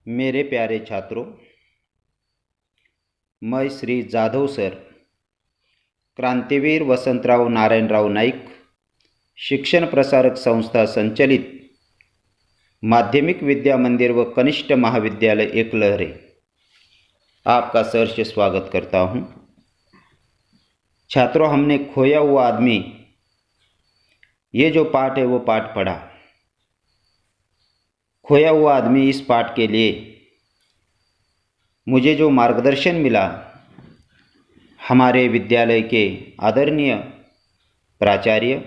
मेरे प्यारे छात्रों, मैं श्री जाधव सर, क्रांतिवीर वसंतराव नारायणराव नाईक शिक्षण प्रसारक संस्था संचलित माध्यमिक विद्या मंदिर व कनिष्ठ महाविद्यालय एकलहरे आपका सहर्ष स्वागत करता हूं। छात्रों, हमने खोया हुआ आदमी ये जो पाठ है वो पाठ पढ़ा। खोया हुआ आदमी इस पाठ के लिए मुझे जो मार्गदर्शन मिला हमारे विद्यालय के आदरणीय प्राचार्य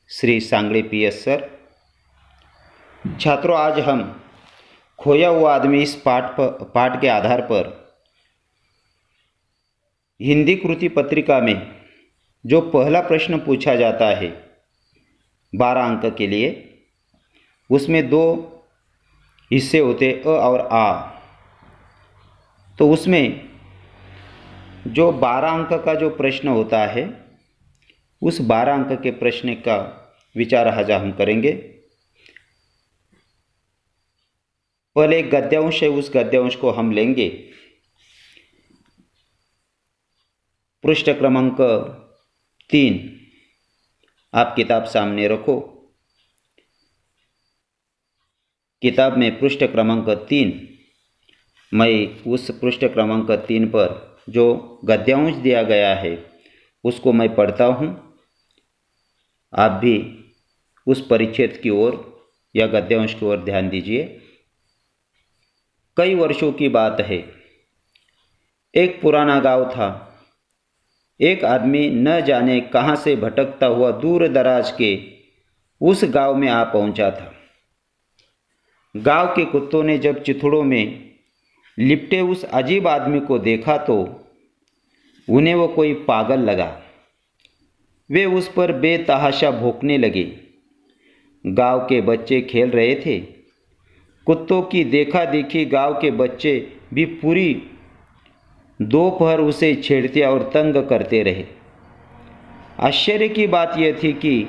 श्री सांगड़े पीएस सर। छात्रों, आज हम खोया हुआ आदमी इस पाठ के आधार पर हिंदी कृति पत्रिका में जो पहला प्रश्न पूछा जाता है 12 अंक के लिए, उसमें 2 हिस्से होते अ और आ। तो उसमें जो 12 अंक का जो प्रश्न होता है उस 12 अंक के प्रश्न का विचार आज हम करेंगे। पहले एक गद्यांश है, उस गद्यांश को हम लेंगे। पृष्ठ क्रमांक 3 आप किताब सामने रखो। किताब में पृष्ठ क्रमांक 3, मैं उस पृष्ठ क्रमांक 3 पर जो गद्यांश दिया गया है उसको मैं पढ़ता हूँ। आप भी उस परिच्छेद की ओर या गद्यांश की ओर ध्यान दीजिए। कई वर्षों की बात है। एक पुराना गांव था। एक आदमी न जाने कहाँ से भटकता हुआ दूर दराज के उस गांव में आ पहुंचा था। गांव के कुत्तों ने जब चिथड़ों में लिपटे उस अजीब आदमी को देखा तो उन्हें वो कोई पागल लगा। वे उस पर बेतहाशा भौंकने लगे। गांव के बच्चे खेल रहे थे। कुत्तों की देखा देखी गांव के बच्चे भी पूरी दोपहर उसे छेड़ते और तंग करते रहे। आश्चर्य की बात यह थी कि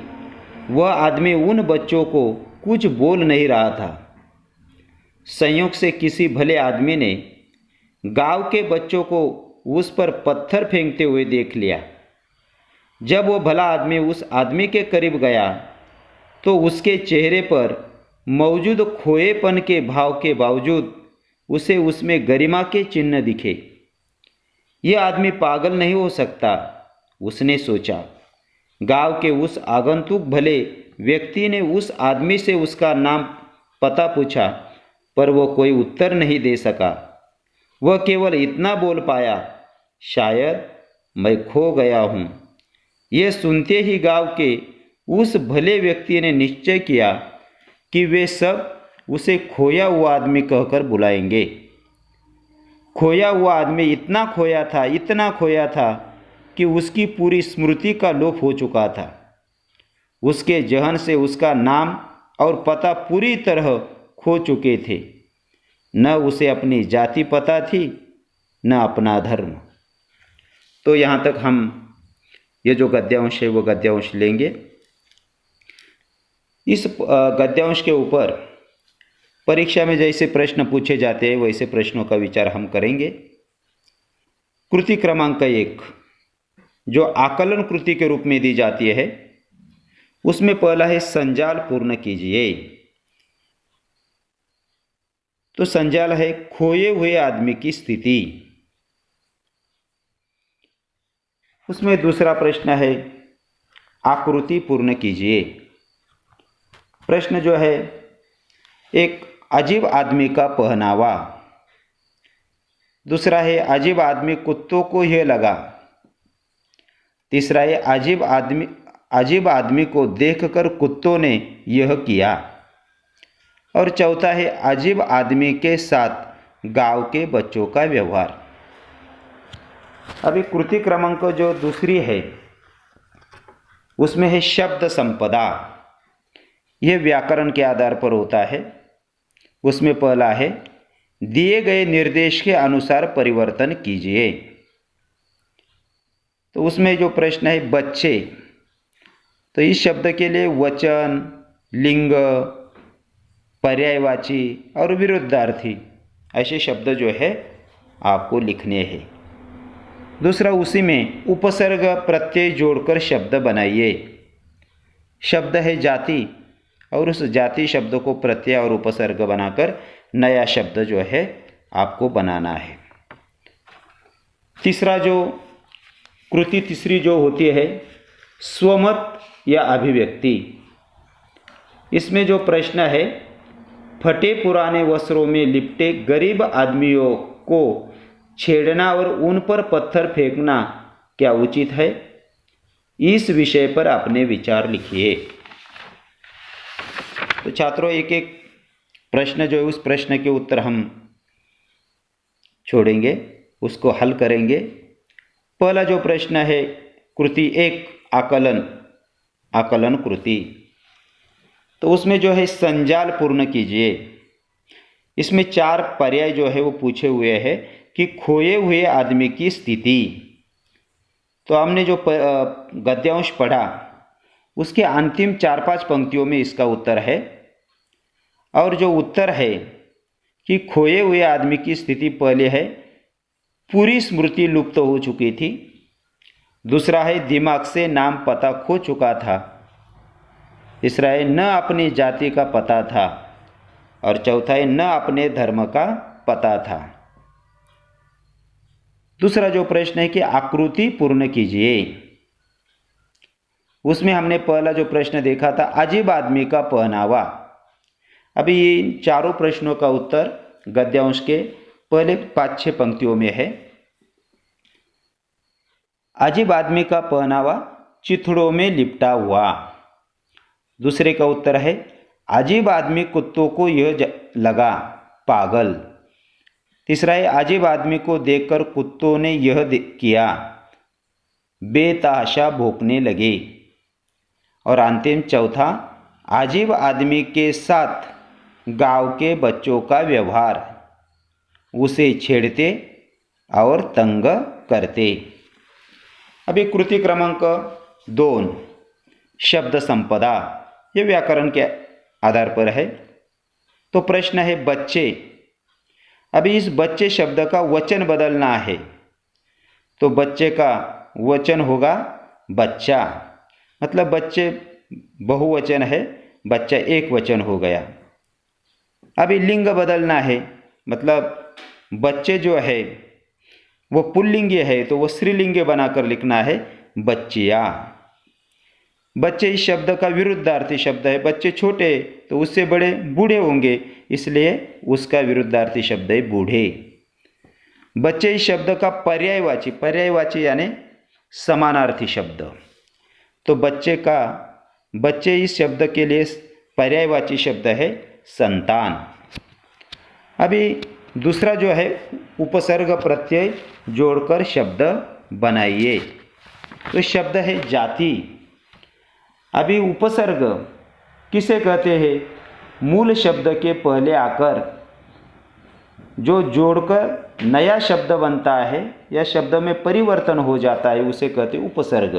वह आदमी उन बच्चों को कुछ बोल नहीं रहा था। संयोग से किसी भले आदमी ने गांव के बच्चों को उस पर पत्थर फेंकते हुए देख लिया। जब वो भला आदमी उस आदमी के करीब गया तो उसके चेहरे पर मौजूद खोएपन के भाव के बावजूद उसे उसमें गरिमा के चिन्ह दिखे। यह आदमी पागल नहीं हो सकता, उसने सोचा। गांव के उस आगंतुक भले व्यक्ति ने उस आदमी से उसका नाम पता पूछा, पर वो कोई उत्तर नहीं दे सका। वह केवल इतना बोल पाया, शायद मैं खो गया हूँ। यह सुनते ही गांव के उस भले व्यक्ति ने निश्चय किया कि वे सब उसे खोया हुआ आदमी कहकर बुलाएंगे। खोया हुआ आदमी इतना खोया था कि उसकी पूरी स्मृति का लोप हो चुका था। उसके जहन से उसका नाम और पता पूरी तरह खो चुके थे। न उसे अपनी जाति पता थी, न अपना धर्म। तो यहाँ तक हम ये जो गद्यांश है वो गद्यांश लेंगे। इस गद्यांश के ऊपर परीक्षा में जैसे प्रश्न पूछे जाते हैं वैसे प्रश्नों का विचार हम करेंगे। कृति क्रमांक 1 जो आकलन कृति के रूप में दी जाती है, उसमें पहला है संजाल पूर्ण कीजिए। तो संजाल है खोए हुए आदमी की स्थिति। उसमें दूसरा प्रश्न है आकृति पूर्ण कीजिए। प्रश्न जो है एक अजीब आदमी का पहनावा। दूसरा है अजीब आदमी कुत्तों को यह लगा। तीसरा है अजीब आदमी को देखकर कुत्तों ने यह किया। और चौथा है अजीब आदमी के साथ गांव के बच्चों का व्यवहार। अभी कृति क्रमांक जो दूसरी है उसमें है शब्द संपदा। यह व्याकरण के आधार पर होता है। उसमें पहला है दिए गए निर्देश के अनुसार परिवर्तन कीजिए। तो उसमें जो प्रश्न है बच्चे, तो इस शब्द के लिए वचन, लिंग, पर्यायवाची और विरुद्धार्थी ऐसे शब्द जो है आपको लिखने हैं। दूसरा, उसी में उपसर्ग प्रत्यय जोड़कर शब्द बनाइए। शब्द है जाति और उस जाति शब्द को प्रत्यय और उपसर्ग बनाकर नया शब्द जो है आपको बनाना है। तीसरा जो कृति तीसरी जो होती है स्वमत या अभिव्यक्ति, इसमें जो प्रश्न है, फटे पुराने वस्त्रों में लिपटे गरीब आदमियों को छेड़ना और उन पर पत्थर फेंकना क्या उचित है? इस विषय पर अपने विचार लिखिए। तो छात्रों, एक एक प्रश्न जो है उस प्रश्न के उत्तर हम छोड़ेंगे, उसको हल करेंगे। पहला जो प्रश्न है कृति एक, आकलन कृति, तो उसमें जो है संजाल पूर्ण कीजिए। इसमें 4 पर्याय जो है वो पूछे हुए हैं कि खोए हुए आदमी की स्थिति। तो हमने जो गद्यांश पढ़ा उसके अंतिम 4-5 पंक्तियों में इसका उत्तर है। और जो उत्तर है कि खोए हुए आदमी की स्थिति पहले है पूरी स्मृति लुप्त हो चुकी थी। दूसरा है दिमाग से नाम पता खो चुका था। तीसरा है न अपनी जाति का पता था। और चौथा है न अपने धर्म का पता था। दूसरा जो प्रश्न है कि आकृति पूर्ण कीजिए। उसमें हमने पहला जो प्रश्न देखा था अजीब आदमी का पहनावा। अभी इन चारों प्रश्नों का उत्तर गद्यांश के पहले 5-6 पंक्तियों में है। अजीब आदमी का पहनावा चिथड़ों में लिपटा हुआ। दूसरे का उत्तर है अजीब आदमी कुत्तों को यह लगा पागल। तीसरा है अजीब आदमी को देखकर कुत्तों ने यह किया, बेतहाशा भौंकने लगे। और अंतिम चौथा, अजीब आदमी के साथ गांव के बच्चों का व्यवहार, उसे छेड़ते और तंग करते। अभी कृति क्रमांक 2 शब्द संपदा, ये व्याकरण के आधार पर है। तो प्रश्न है बच्चे। अभी इस बच्चे शब्द का वचन बदलना है, तो बच्चे का वचन होगा बच्चा, मतलब बच्चे बहुवचन है, बच्चा एक वचन हो गया। अभी लिंग बदलना है, मतलब बच्चे जो है वो पुल्लिंग है तो वो स्त्रीलिंग बनाकर लिखना है बच्चिया। बच्चे इस शब्द का विरुद्धार्थी शब्द है। बच्चे छोटे तो उससे बड़े बूढ़े होंगे, इसलिए उसका विरुद्धार्थी शब्द है बूढ़े। बच्चे इस शब्द का पर्यायवाची यानी समानार्थी शब्द, तो बच्चे इस शब्द के लिए पर्यायवाची शब्द है संतान। अभी दूसरा जो है उपसर्ग प्रत्यय जोड़कर शब्द बनाइए। तो शब्द है जाति। अभी उपसर्ग किसे कहते हैं? मूल शब्द के पहले आकर जो जोड़कर नया शब्द बनता है या शब्द में परिवर्तन हो जाता है उसे कहते हैं उपसर्ग।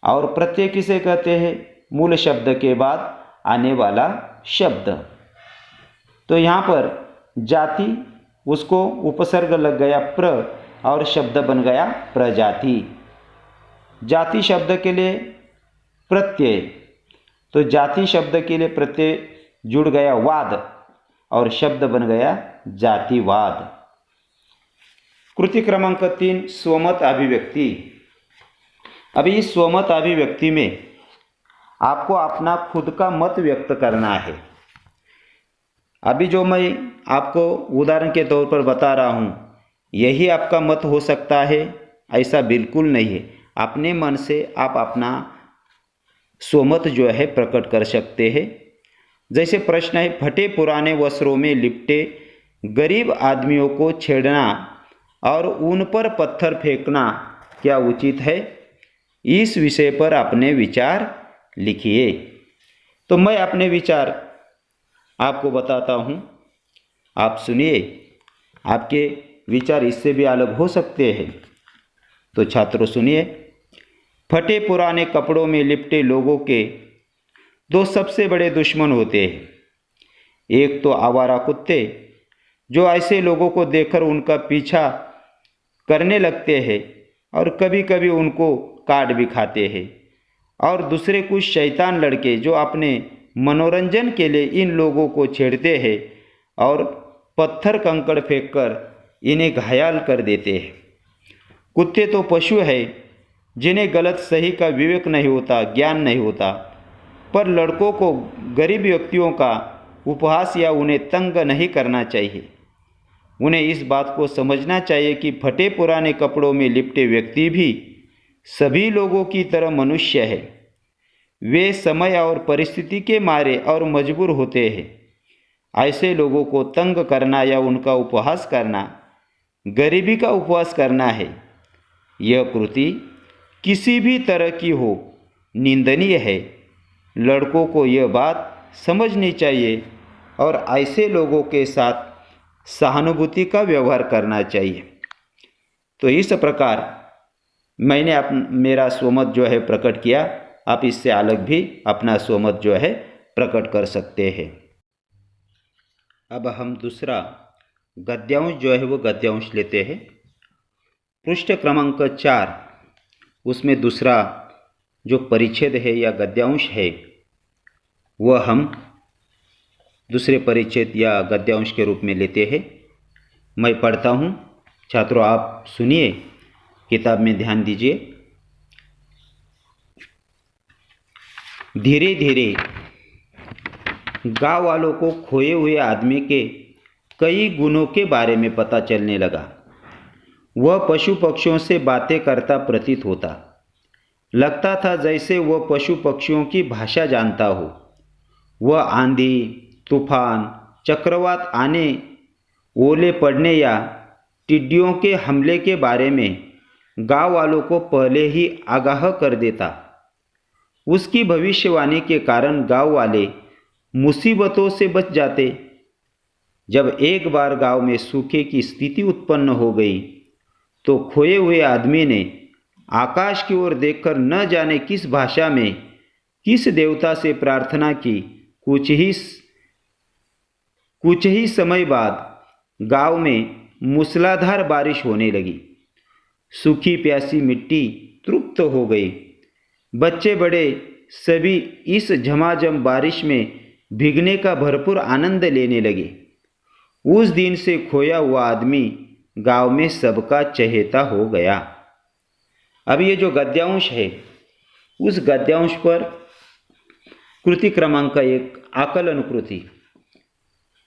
और प्रत्यय किसे कहते हैं? मूल शब्द के बाद आने वाला शब्द। तो यहाँ पर जाति, उसको उपसर्ग लग गया प्र और शब्द बन गया प्रजाति। जाति शब्द के लिए प्रत्यय, तो जाति शब्द के लिए प्रत्यय जुड़ गया वाद और शब्द बन गया जातिवाद। कृति क्रमांक 3 स्वमत अभिव्यक्ति। अभी इस स्वमत अभिव्यक्ति में आपको अपना खुद का मत व्यक्त करना है। अभी जो मैं आपको उदाहरण के तौर पर बता रहा हूँ यही आपका मत हो सकता है, ऐसा बिल्कुल नहीं है। अपने मन से आप अपना स्वमत जो है प्रकट कर सकते हैं। जैसे प्रश्न है फटे पुराने वस्त्रों में लिपटे गरीब आदमियों को छेड़ना और उन पर पत्थर फेंकना क्या उचित है? इस विषय पर अपने विचार लिखिए। तो मैं अपने विचार आपको बताता हूँ, आप सुनिए। आपके विचार इससे भी अलग हो सकते हैं। तो छात्रों सुनिए। फटे पुराने कपड़ों में लिपटे लोगों के 2 सबसे बड़े दुश्मन होते हैं। एक तो आवारा कुत्ते, जो ऐसे लोगों को देखकर उनका पीछा करने लगते हैं और कभी कभी उनको काट भी खाते हैं। और दूसरे कुछ शैतान लड़के जो अपने मनोरंजन के लिए इन लोगों को छेड़ते हैं और पत्थर कंकड़ फेंककर इन्हें घायल कर देते हैं। कुत्ते तो पशु है जिन्हें गलत सही का विवेक नहीं होता, ज्ञान नहीं होता, पर लड़कों को गरीब व्यक्तियों का उपहास या उन्हें तंग नहीं करना चाहिए। उन्हें इस बात को समझना चाहिए कि फटे पुराने कपड़ों में लिपटे व्यक्ति भी सभी लोगों की तरह मनुष्य है। वे समय और परिस्थिति के मारे और मजबूर होते हैं। ऐसे लोगों को तंग करना या उनका उपहास करना गरीबी का उपहास करना है। यह कृति किसी भी तरह की हो निंदनीय है। लड़कों को यह बात समझनी चाहिए और ऐसे लोगों के साथ सहानुभूति का व्यवहार करना चाहिए। तो इस प्रकार मैंने मेरा स्वमत जो है प्रकट किया। आप इससे अलग भी अपना स्वमत जो है प्रकट कर सकते हैं। अब हम दूसरा गद्यांश जो है वो गद्यांश लेते हैं। पृष्ठ क्रमांक 4, उसमें दूसरा जो परिच्छेद है या गद्यांश है वह हम दूसरे परिच्छेद या गद्यांश के रूप में लेते हैं। मैं पढ़ता हूँ, छात्रों आप सुनिए, किताब में ध्यान दीजिए। धीरे धीरे गांव वालों को खोए हुए आदमी के कई गुणों के बारे में पता चलने लगा। वह पशु पक्षियों से बातें करता प्रतीत होता। लगता था जैसे वह पशु पक्षियों की भाषा जानता हो। वह आंधी, तूफान, चक्रवात आने, ओले पड़ने या टिड्डियों के हमले के बारे में गांव वालों को पहले ही आगाह कर देता। उसकी भविष्यवाणी के कारण गांव वाले मुसीबतों से बच जाते। जब एक बार गांव में सूखे की स्थिति उत्पन्न हो गई तो खोए हुए आदमी ने आकाश की ओर देखकर न जाने किस भाषा में किस देवता से प्रार्थना की। कुछ ही समय बाद गांव में मूसलाधार बारिश होने लगी। सूखी प्यासी मिट्टी तृप्त हो गई। बच्चे बड़े सभी इस झमाझम बारिश में भीगने का भरपूर आनंद लेने लगे। उस दिन से खोया हुआ आदमी गांव में सबका चहेता हो गया। अब ये जो गद्यांश है उस गद्यांश पर कृति क्रमांक 1 आकलन कृति।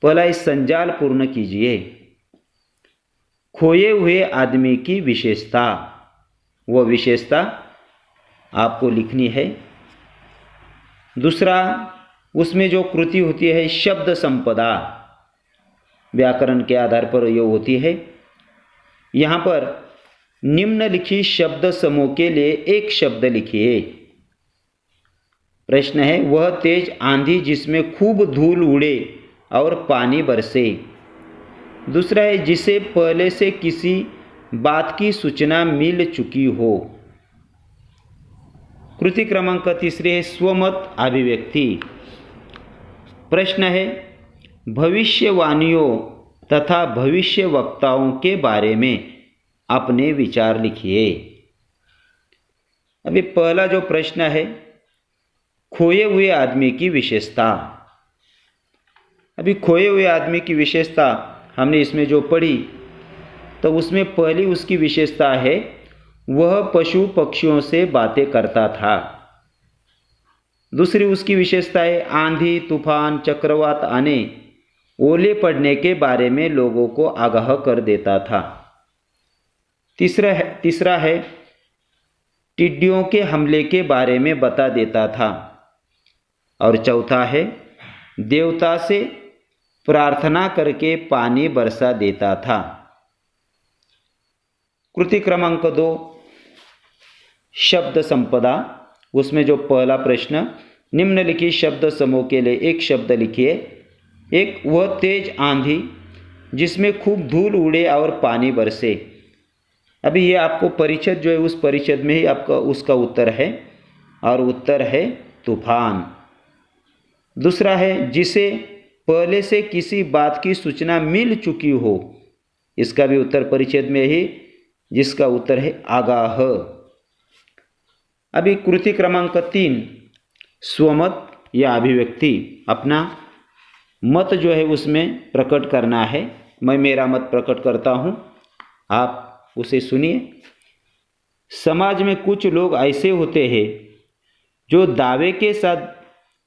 पहला इस संजाल पूर्ण कीजिए। खोए हुए आदमी की विशेषता, वह विशेषता आपको लिखनी है। दूसरा, उसमें जो कृति होती है शब्द संपदा, व्याकरण के आधार पर यह होती है। यहाँ पर निम्नलिखित शब्द समूह के लिए एक शब्द लिखिए। प्रश्न है, वह तेज आंधी जिसमें खूब धूल उड़े और पानी बरसे। दूसरा है, जिसे पहले से किसी बात की सूचना मिल चुकी हो। कृति क्रमांक 3 है स्वमत अभिव्यक्ति। प्रश्न है, भविष्यवाणियों तथा भविष्य वक्ताओं के बारे में अपने विचार लिखिए। अभी पहला जो प्रश्न है, खोए हुए आदमी की विशेषता। अभी खोए हुए आदमी की विशेषता हमने इसमें जो पढ़ी तो उसमें पहली उसकी विशेषता है वह पशु पक्षियों से बातें करता था। दूसरी उसकी विशेषता है आंधी, तूफान, चक्रवात आने, ओले पड़ने के बारे में लोगों को आगाह कर देता था। तीसरा है टिड्डियों के हमले के बारे में बता देता था। और चौथा है देवता से प्रार्थना करके पानी बरसा देता था। कृति क्रमांक 2 शब्द संपदा। उसमें जो पहला प्रश्न, निम्नलिखित शब्द समूह के लिए एक शब्द लिखिए। एक, वह तेज आंधी जिसमें खूब धूल उड़े और पानी बरसे। अभी ये आपको परिच्छेद जो है उस परिच्छेद में ही आपका उसका उत्तर है और उत्तर है तूफान। दूसरा है जिसे पहले से किसी बात की सूचना मिल चुकी हो। इसका भी उत्तर परिच्छेद में ही, जिसका उत्तर है आगाह। अभी कृति क्रमांक 3, स्वमत या अभिव्यक्ति, अपना मत जो है उसमें प्रकट करना है। मैं मेरा मत प्रकट करता हूँ, आप उसे सुनिए। समाज में कुछ लोग ऐसे होते हैं जो दावे के साथ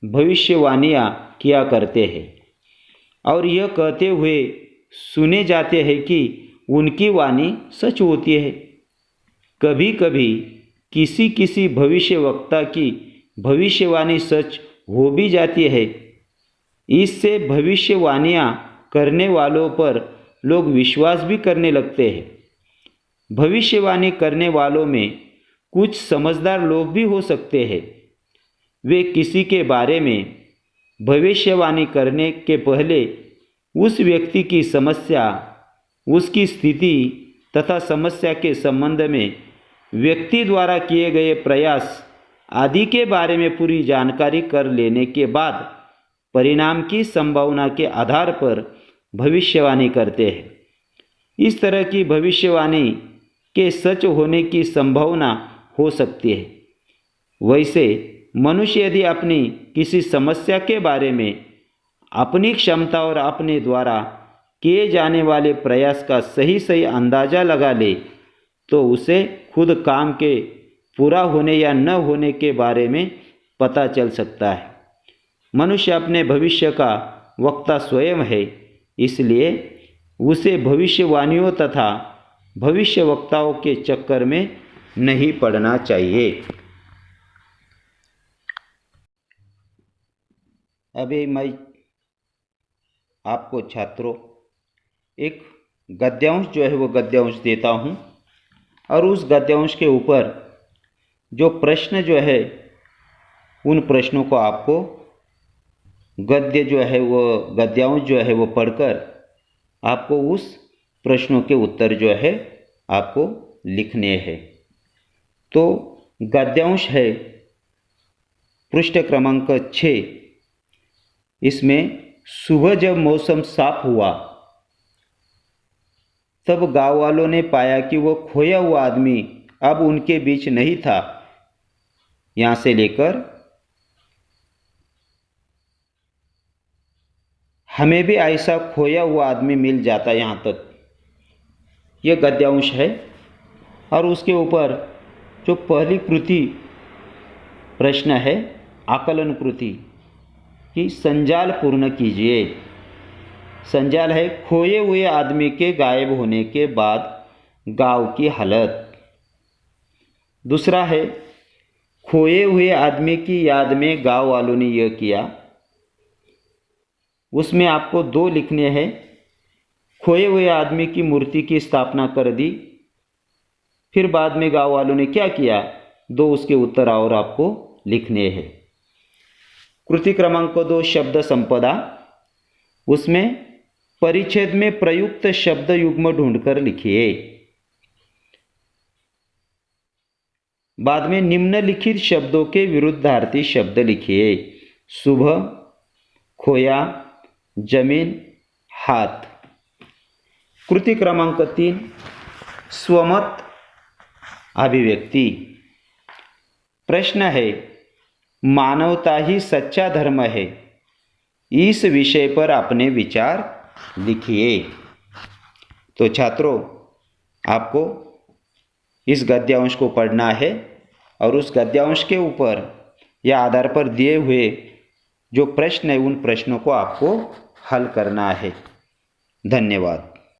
भविष्यवाणियाँ किया करते हैं और यह कहते हुए सुने जाते हैं कि उनकी वाणी सच होती है। कभी कभी किसी किसी भविष्यवक्ता की भविष्यवाणी सच हो भी जाती है। इससे भविष्यवाणियाँ करने वालों पर लोग विश्वास भी करने लगते हैं। भविष्यवाणी करने वालों में कुछ समझदार लोग भी हो सकते हैं। वे किसी के बारे में भविष्यवाणी करने के पहले उस व्यक्ति की समस्या, उसकी स्थिति तथा समस्या के संबंध में व्यक्ति द्वारा किए गए प्रयास आदि के बारे में पूरी जानकारी कर लेने के बाद परिणाम की संभावना के आधार पर भविष्यवाणी करते हैं। इस तरह की भविष्यवाणी के सच होने की संभावना हो सकती है। वैसे मनुष्य यदि अपनी किसी समस्या के बारे में अपनी क्षमता और अपने द्वारा किए जाने वाले प्रयास का सही सही अंदाज़ा लगा ले तो उसे खुद काम के पूरा होने या न होने के बारे में पता चल सकता है। मनुष्य अपने भविष्य का वक्ता स्वयं है, इसलिए उसे भविष्यवाणियों तथा भविष्यवक्ताओं के चक्कर में नहीं पड़ना चाहिए। अभी मैं आपको छात्रों एक गद्यांश जो है वो गद्यांश देता हूँ और उस गद्यांश के ऊपर जो प्रश्न जो है उन प्रश्नों को आपको गद्य जो है वो गद्यांश जो है वो पढ़कर आपको उस प्रश्नों के उत्तर जो है आपको लिखने हैं। तो गद्यांश है पृष्ठ क्रमांक 6। इसमें सुबह जब मौसम साफ हुआ तब गांव वालों ने पाया कि वो खोया हुआ आदमी अब उनके बीच नहीं था। यहाँ से लेकर हमें भी ऐसा खोया हुआ आदमी मिल जाता, यहाँ तक यह गद्यांश है। और उसके ऊपर जो पहली कृति प्रश्न है आकलन कृति कि संजाल पूर्ण कीजिए। संजाल है खोए हुए आदमी के गायब होने के बाद गांव की हालत। दूसरा है खोए हुए आदमी की याद में गांव वालों ने यह किया। उसमें आपको 2 लिखने हैं। खोए हुए आदमी की मूर्ति की स्थापना कर दी, फिर बाद में गांव वालों ने क्या किया, 2 उसके उत्तर और आपको लिखने हैं। कृति क्रमांक 2 शब्द संपदा, उसमें परिच्छेद में प्रयुक्त शब्द युग्म ढूंढकर लिखिए। बाद में निम्नलिखित शब्दों के विरुद्धार्थी शब्द लिखिए। सुबह, खोया, जमीन, हाथ। कृति क्रमांक 3 स्वमत अभिव्यक्ति। प्रश्न है मानवता ही सच्चा धर्म है, इस विषय पर अपने विचार लिखिए। तो छात्रों आपको इस गद्यांश को पढ़ना है और उस गद्यांश के ऊपर या आधार पर दिए हुए जो प्रश्न है उन प्रश्नों को आपको हल करना है। धन्यवाद।